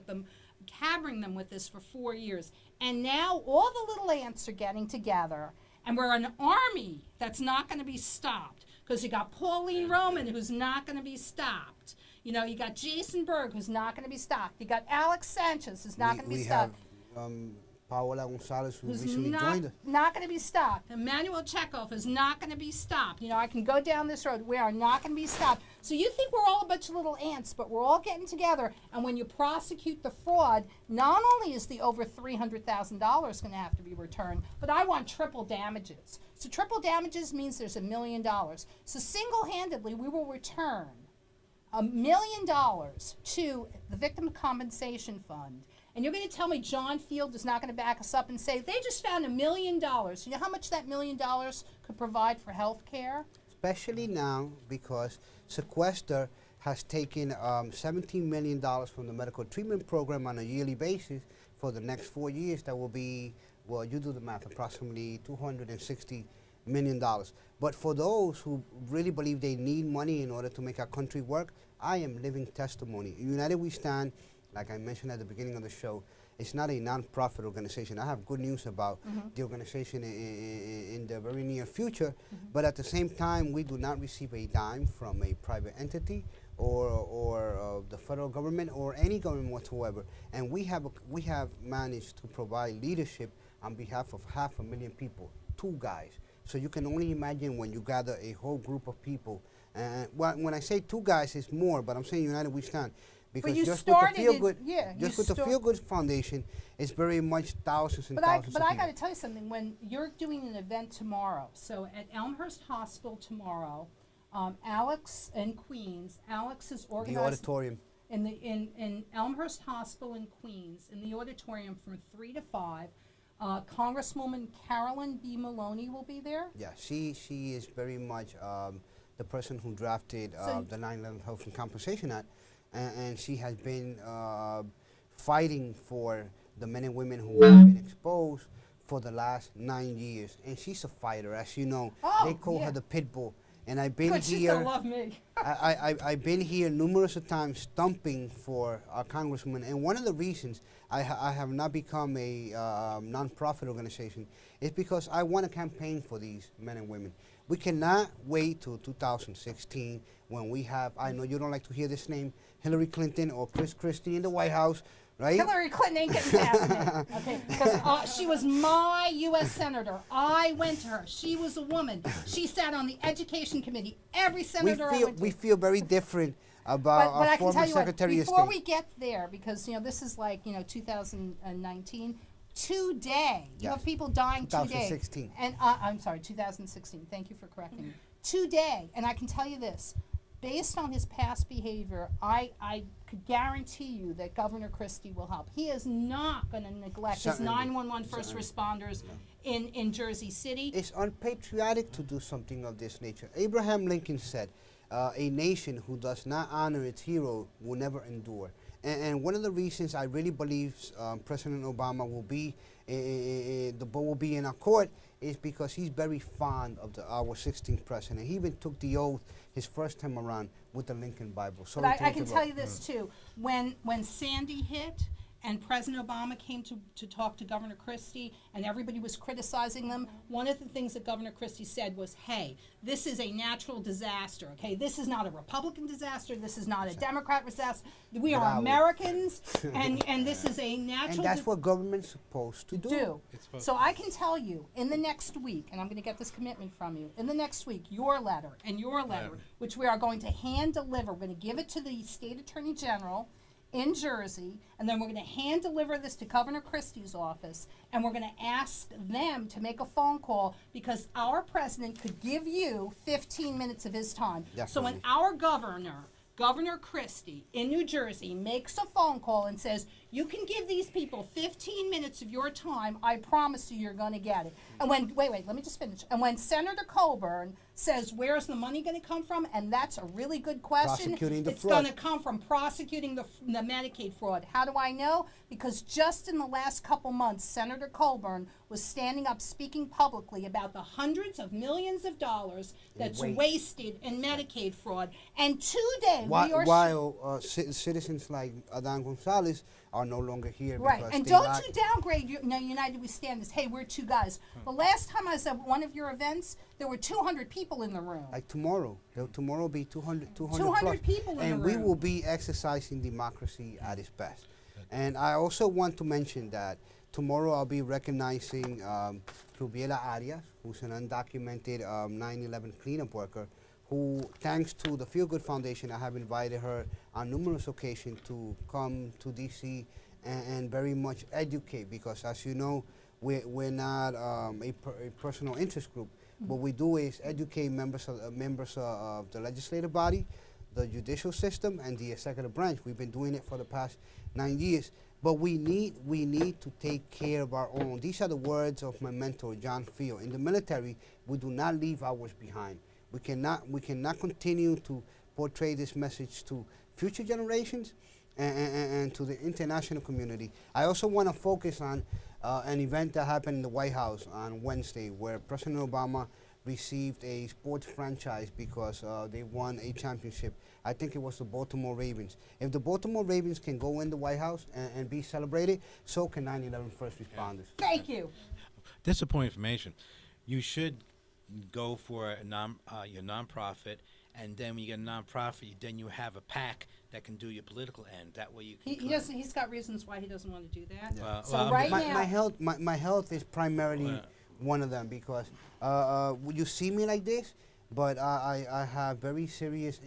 them with this for 4 years. And now all the little ants are getting together, and we're an army that's not going to be stopped, because you got Pauline Roman, who's not going to be stopped. You know, you got Jayson Burg, who's not going to be stopped. You got Alex Sanchez, who's not going to be stopped. We have Paola Gonzalez, who Who's recently joined us. not going to be stopped. Emmanuel Chekhov is not going to be stopped. You know, I can go down this road. We are not going to be stopped. So you think we're all a bunch of little ants, but we're all getting together. And when you prosecute the fraud, not only is the over $300,000 going to have to be returned, but I want triple damages. So triple damages means there's $1 million. So single-handedly, we will return $1 million to the Victim Compensation Fund. And you're going to tell me John Field is not going to back us up and say, they just found $1 million. You know how much that $1 million could provide for health care? Especially now, because Sequester has taken $17 million from the medical treatment program on a yearly basis for the next 4 years. That will be, well, you do the math, approximately $260 million. But for those who really believe they need money in order to make our country work, I am living testimony. United We Stand, like I mentioned at the beginning of the show, it's not a non-profit organization. I have good news about the organization in the very near future, but at the same time, we do not receive a dime from a private entity or the federal government or any government whatsoever. And we have managed to provide leadership on behalf of 500,000 people, 2 guys. So you can only imagine when you gather a whole group of people. Well, when I say 2 guys, it's more, but I'm saying United We Stand. Because just with the Feel Good Foundation, it's very much thousands and thousands of people. But I got to tell you something. When you're doing an event tomorrow, so at Elmhurst Hospital tomorrow, Alex in Queens, Alex is organizing the auditorium in Elmhurst Hospital in Queens, in the auditorium from 3 to 5. Congresswoman Carolyn B. Maloney will be there. Yeah, she is very much the person who drafted the 9/11 Health and Compensation Act. And she has been fighting for the men and women who have been exposed for the last 9 years. And she's a fighter, as you know. They call her the pit bull. And I've been She's gonna love me. I've been here numerous times stumping for our congresswoman. And one of the reasons I have not become a non-profit organization is because I want to campaign for these men and women. We cannot wait till 2016 when we have, I know you don't like to hear this name, Hillary Clinton or Chris Christie in the White House, right? Hillary Clinton ain't getting past me, okay? Because she was my U.S. Senator. I went to her. She was a woman. She sat on the Education Committee. Every senator I went to. We feel very different about but I our can former tell you what, Secretary of before State. we get there, because this is like 2019. Today, you Yes. have people dying today. 2016. And I'm sorry, 2016. Thank you for correcting me. Today, and I can tell you this, based on his past behavior, I could guarantee you that Governor Christie will help. He is not going to neglect his Certainly. 911 first responders in Jersey City. It's unpatriotic to do something of this nature. Abraham Lincoln said, a nation who does not honor its hero will never endure. And one of the reasons I really believe President Obama will be, the ball will be in our court is because he's very fond of our 16th president. He even took the oath his first time around with the Lincoln Bible. So But I can tell you this too. When Sandy hit and President Obama came to talk to Governor Christie and everybody was criticizing them, one of the things that Governor Christie said was, hey, this is a natural disaster, okay? This is not a Republican disaster. This is not a Democrat disaster. We are Bravo. Americans, and this is a natural And that's what government's supposed to do. So I can tell you, in the next week, and I'm going to get this commitment from you, in the next week, your letter and your letter, which we are going to hand deliver, we're going to give it to the State Attorney General in Jersey, and then we're going to hand deliver this to Governor Christie's office, and we're going to ask them to make a phone call because our president could give you 15 minutes of his time. So when Definitely. our Governor Christie in New Jersey makes a phone call and says, you can give these people 15 minutes of your time, I promise you you're going to get it. And when, wait, let me just finish. And when Senator Coburn says, where's the money going to come from? And that's a really good question. Prosecuting the It's fraud. going to come from prosecuting the Medicaid fraud. How do I know? Because just in the last couple months, Senator Coburn was standing up speaking publicly about the hundreds of millions of dollars that's wasted in Medicaid fraud. And today, we are While citizens like Adan Gonzalez are no longer here. right, because and they don't lack- you downgrade United We Stand as, hey, we're two guys. The last time I was at one of your events, there were 200 people in the room. Like tomorrow. Tomorrow will be 200 200 plus. people in And the we room. will be exercising democracy at its best. And I also want to mention that tomorrow I'll be recognizing Rubiela Arias, who's an undocumented 9/11 cleanup worker, who, thanks to the Feel Good Foundation, I have invited her on numerous occasions to come to D.C. and very much educate, because as you know, we're not a personal interest group. What we do is educate members of the legislative body, the judicial system, and the executive branch. We've been doing it for the past 9 years. But we need to take care of our own. These are the words of my mentor, John Field. In the military, we do not leave ours behind. We cannot continue to portray this message to future generations and to the international community. I also want to focus on an event that happened in the White House on Wednesday, where President Obama received a sports franchise because they won a championship. I think it was the Baltimore Ravens. If the Baltimore Ravens can go in the White House and be celebrated, so can 9/11 first responders. Thank you. Just a point of information. You should go for your nonprofit, and then when you get a nonprofit, then you have a PAC that can do your political end. That way you can. He's got reasons why he doesn't want to do that. Yeah. So Well, right My now, my health is primarily one of them, because you see me like this, but I have very serious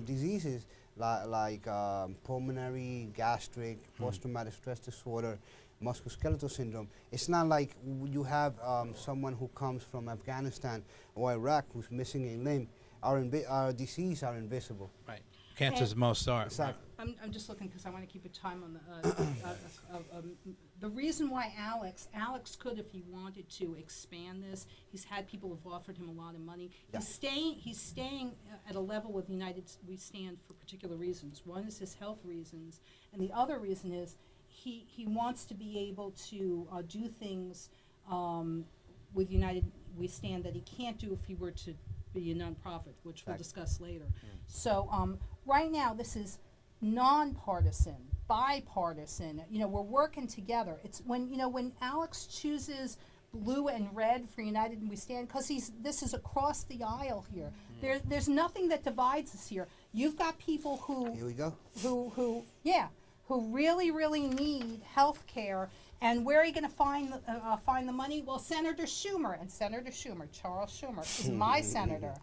diseases like pulmonary, gastric, post-traumatic stress disorder, musculoskeletal syndrome. It's not like you have someone who comes from Afghanistan or Iraq who's missing a limb. Our diseases are invisible. Right. Cancer's most are. Exactly. I'm just looking because I want to keep a time on the reason why Alex could, if he wanted to, expand this. He's had people who've offered him a lot of money. Yeah. He's staying at a level with United We Stand for particular reasons. One is his health reasons, and the other reason is he wants to be able to do things with United We Stand that he can't do if he were to be a nonprofit, which we'll discuss later. So right now, this is nonpartisan, bipartisan. We're working together. It's when Alex chooses blue and red for United We Stand, because this is across the aisle here. There's nothing that divides us here. You've got people Here we go. who really, really need health care. And where are you going to find the money? Well, Senator Schumer, Charles Schumer, is my senator.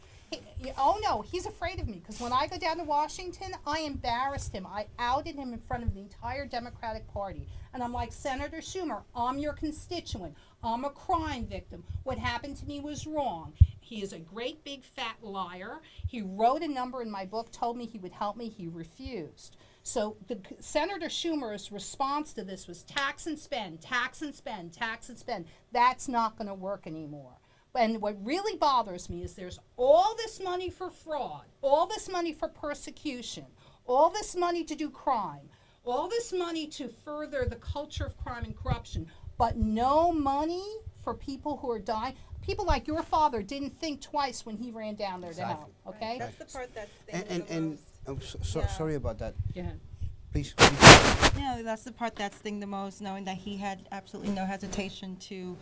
Oh no, he's afraid of me because when I go down to Washington, I embarrassed him. I outed him in front of the entire Democratic Party. And I'm like, Senator Schumer, I'm your constituent. I'm a crime victim. What happened to me was wrong. He is a great big fat liar. He wrote a number in my book, told me he would help me. He refused. So Senator Schumer's response to this was tax and spend, tax and spend, tax and spend. That's not going to work anymore. And what really bothers me is there's all this money for fraud, all this money for persecution, all this money to do crime, all this money to further the culture of crime and corruption, but no money for people who are dying. People like your father didn't think twice when he ran down there to help, okay? That's the part that's And I'm sorry about that. Yeah. Please. No, that's the part that sting the most, knowing that he had absolutely no hesitation to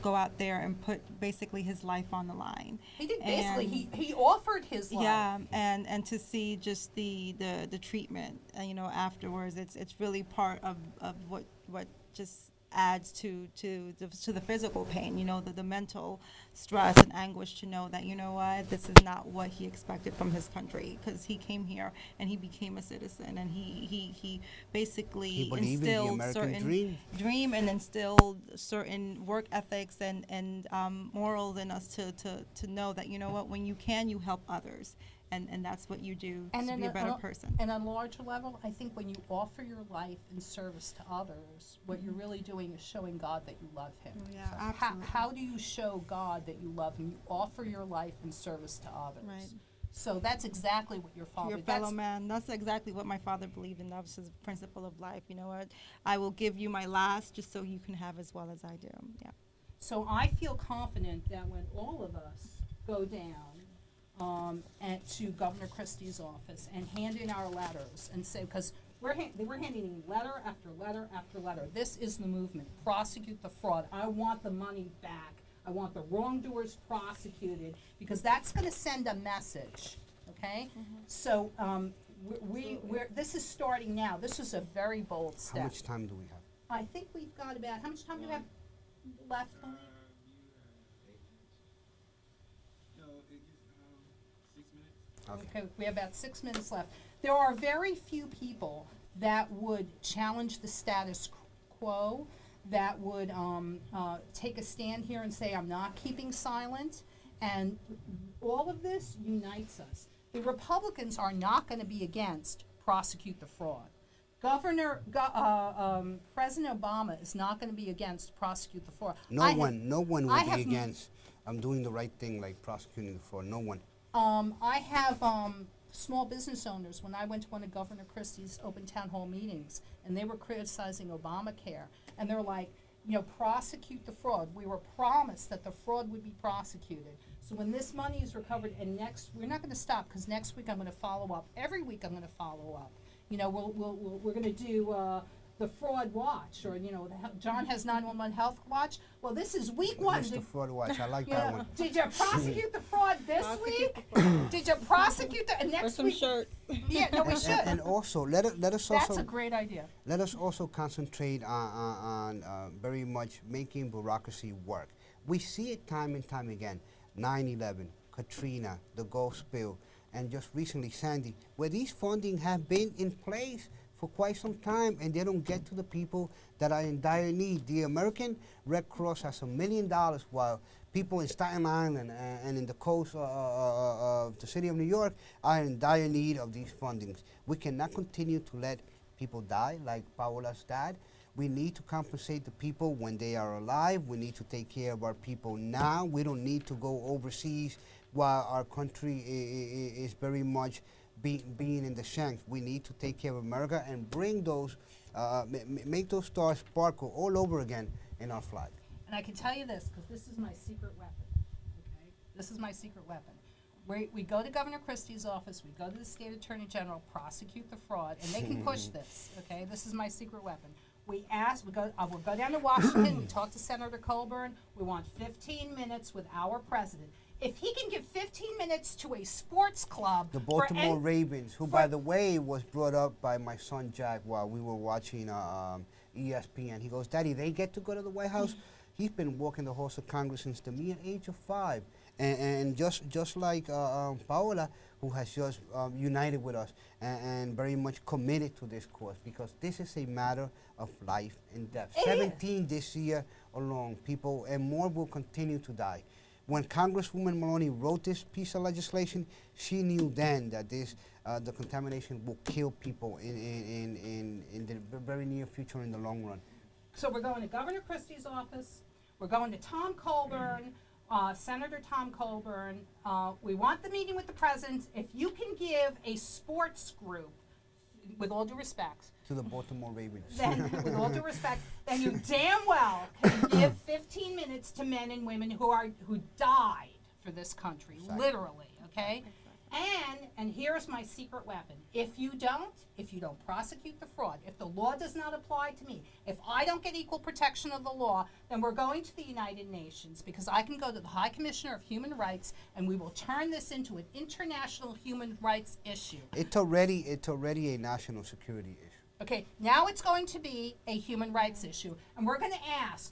go out there and put basically his life on the line. He did And- basically, he offered his life. Yeah, and to see just the treatment, afterwards, it's really part of what just adds to the physical pain, the mental stress and anguish to know that, this is not what he expected from his country, because he came here and he became a citizen, and he basically He believed in the instilled American dream and instilled certain work ethics and morals in us to know that, when you can, you help others. And that's what you do to then be a better person. And on a larger level, I think when you offer your life in service to others, what you're really doing is showing God that you love Him. Yeah, So absolutely. how do you show God that you love Him? You offer your life in service to others. Right. So that's exactly what your father. Your fellow man. That's exactly what my father believed in. That was his principle of life. You know what? I will give you my last just so you can have as well as I do. Yeah. So I feel confident that when all of us go down and to Governor Christie's office and hand in our letters and say, because we're handing in letter after letter after letter. This is the movement. Prosecute the fraud. I want the money back. I want the wrongdoers prosecuted, because that's going to send a message. Okay. So this is starting now. This is a very bold step. How much time do we have? I think we've got about, how much time do we have left? Tony? Okay, we have about 6 minutes left. There are very few people that would challenge the status quo, that would take a stand here and say, I'm not keeping silent. And all of this unites us. The Republicans are not going to be against prosecute the fraud. President Obama is not going to be against prosecute the fraud. No one will be against doing the right thing, like prosecuting the fraud. No one. I have small business owners. When I went to one of Governor Christie's open town hall meetings, and they were criticizing Obamacare, and they're like, prosecute the fraud. We were promised that the fraud would be prosecuted. So when this money is recovered, and we're not going to stop, because next week I'm going to follow up. Every week I'm going to follow up. We're going to do the fraud watch, or John has 911 health watch. Well, this is week one. Mr. Fraud Watch, I like that one. Did you prosecute the fraud this week? Did you prosecute the next week? Shirts. Yeah, no, we should. And also, let us That's also a great idea. let us also concentrate on very much making bureaucracy work. We see it time and time again. 9/11, Katrina, the Gulf spill, and just recently Sandy, where these funding have been in place for quite some time, and they don't get to the people that are in dire need. The American Red Cross has $1 million, while people in Staten Island and in the coast of the city of New York are in dire need of these fundings. We cannot continue to let people die like Paola's dad. We need to compensate the people when they are alive. We need to take care of our people now. We don't need to go overseas while our country is very much being in the shanks. We need to take care of America and bring those, make those stars sparkle all over again in our flag. And I can tell you this, because this is my secret weapon. Okay, this is my secret weapon. We go to Governor Christie's office. We go to the state attorney general, prosecute the fraud, and they can push this. Okay, this is my secret weapon. We'll go down to Washington. We talk to Senator Colburn. We want 15 minutes with our president. If he can give 15 minutes to a sports club, The Baltimore Ravens, who, by the way, was brought up by my son Jack while we were watching ESPN. He goes, Daddy, they get to go to the White House? He's been walking the halls of Congress since the mere age of 5. And just like Paola, who has just united with us and very much committed to this cause, because this is a matter of life and death. It is. 17 this year alone, people, and more will continue to die. When Congresswoman Maloney wrote this piece of legislation, she knew then that the contamination will kill people in the very near future, in the long run. So we're going to Governor Christie's office, we're going to Tom Colburn, Senator Tom Colburn. We want the meeting with the president. If you can give a sports group, with all due respect, To the Baltimore Ravens. then, with all due respect, then you damn well can give 15 minutes to men and women who died for this country, Exactly. literally, okay? And here's my secret weapon. If you don't prosecute the fraud, if the law does not apply to me, if I don't get equal protection of the law, then we're going to the United Nations, because I can go to the High Commissioner of Human Rights and we will turn this into an international human rights issue. It's already a national security issue. Okay, now it's going to be a human rights issue, and we're going to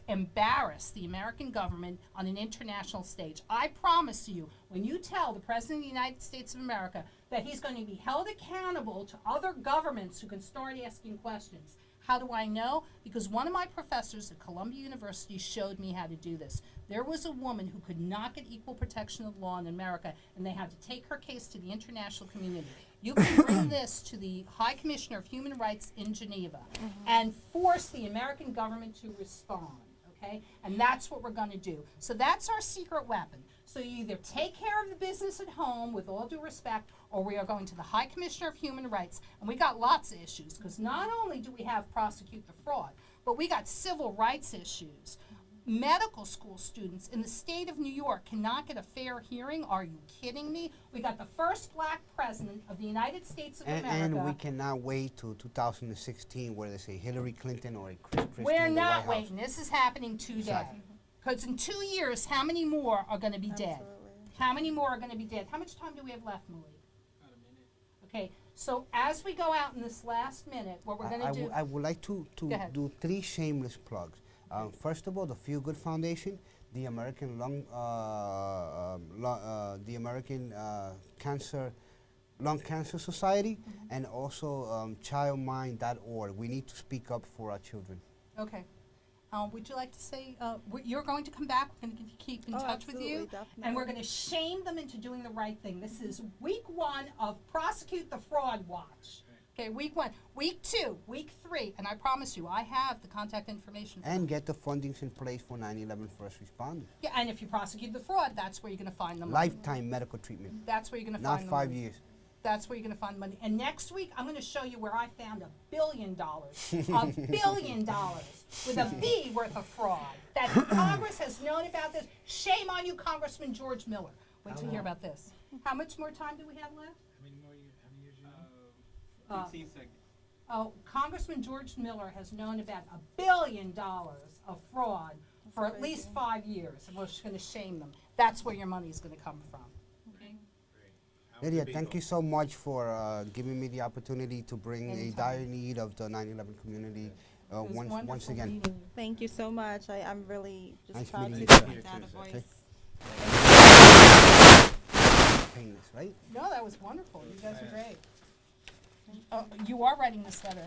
embarrass the American government on an international stage. I promise you, when you tell the President of the United States of America that he's going to be held accountable to other governments who can start asking questions. How do I know? Because one of my professors at Columbia University showed me how to do this. There was a woman who could not get equal protection of law in America, and they had to take her case to the international community. You can bring this to the High Commissioner of Human Rights in Geneva and force the American government to respond, okay? And that's what we're going to do. So that's our secret weapon. So you either take care of the business at home, with all due respect, or we are going to the High Commissioner of Human Rights. And we got lots of issues, because not only do we have prosecute the fraud, but we got civil rights issues. Medical school students in the state of New York cannot get a fair hearing. Are you kidding me? We got the first black president of the United States of America. And we cannot wait till 2016 where there's a Hillary Clinton or a Chris Christie We're in the not White House. waiting. This is happening today. Exactly. Because in 2 years, how many more are going to be dead? Absolutely. How many more are going to be dead? How much time do we have left, Malik? About a minute. Okay, so as we go out in this last minute, what we're going to do... I would like to Go ahead. do 3 shameless plugs. First of all, the Feel Good Foundation, the American the American Lung Cancer Society, and also childmind.org. We need to speak up for our children. Okay. Would you like to say, you're going to come back, we're going to keep in Oh, touch with you, absolutely, and we're going to shame them into doing the right thing. This is week 1 of Prosecute the Fraud Watch. Okay, week 1. Week 2, week 3, and I promise you, I have the contact information for And them. get the fundings in place for 9/11 first responders. Yeah, and if you prosecute the fraud, that's where you're going to find the money. Lifetime medical treatment, That's where you're going to not find the 5 money. years. That's where you're going to find money. And next week, I'm going to show you where I found $1 billion, $1 billion with a B worth of fraud. That Congress has known about this. Shame on you, Congressman George Miller. Wait till you hear about this. How much more time do we have left? How many years you know? 15 seconds. Oh, Congressman George Miller has known about $1 billion of fraud for at least 5 years, and we're just going to shame them. That's where your money is going to come from. Okay? Lydia, thank you so much for giving me the opportunity to bring a Anytime. dire need of the 9/11 community It was once wonderful again. meeting you. Thank you so much. I'm really just Nice proud to meeting be you. my dad a voice. Painless, right? No, that was wonderful. You guys are great. You are writing this letter.